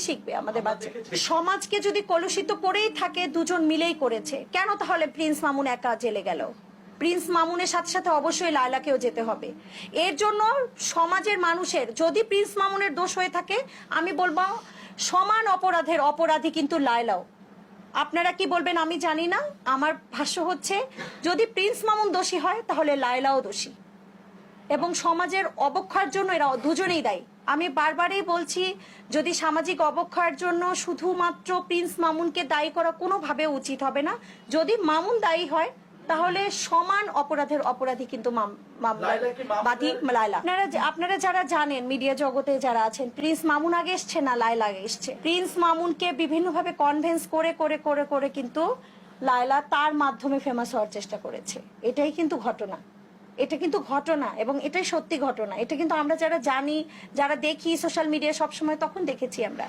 শিখবে আমাদের বাচ্চা? সমাজকে যদি কলুষিত করেই থাকে, দুজন মিলেই করেছে, কেন তাহলে প্রিন্স মামুন একা জেলে গেল? প্রিন্স মামুনের সাথে সাথে অবশ্যই লায়লাকেও যেতে হবে। এর জন্য সমাজের মানুষের, যদি প্রিন্স মামুনের দোষ হয়ে থাকে, আমি বলবো সমান অপরাধের অপরাধী কিন্তু লায়লাও। আপনারা কি বলবেন আমি জানি না, আমার ভাষ্য হচ্ছে যদি প্রিন্স মামুন দোষী হয় তাহলে লায়লাও দোষী, এবং সমাজের অবক্ষয়ের জন্য এরা দুজনেই দায়ী। আমি বারবারই বলছি, যদি সামাজিক অবক্ষয়ের জন্য শুধুমাত্র প্রিন্স মামুনকে দায়ী করা কোনোভাবে উচিত হবে না। যদি মামুন দায়ী হয় তাহলে সমান অপরাধের অপরাধী কিন্তু বাদী লায়লা। আপনারা যারা জানেন, মিডিয়া জগতে যারা আছেন, প্রিন্স মামুন আগে এসছে না লায়লা আগে এসছে? প্রিন্স মামুনকে বিভিন্নভাবে কনভিন্স করে করে করে করে কিন্তু লায়লা তার মাধ্যমে ফেমাস হওয়ার চেষ্টা করেছে। এটাই কিন্তু ঘটনা, এটা কিন্তু ঘটনা, এবং এটাই সত্যি ঘটনা। এটা কিন্তু আমরা যারা জানি, যারা দেখি সোশ্যাল মিডিয়া সবসময়, তখন দেখেছি আমরা।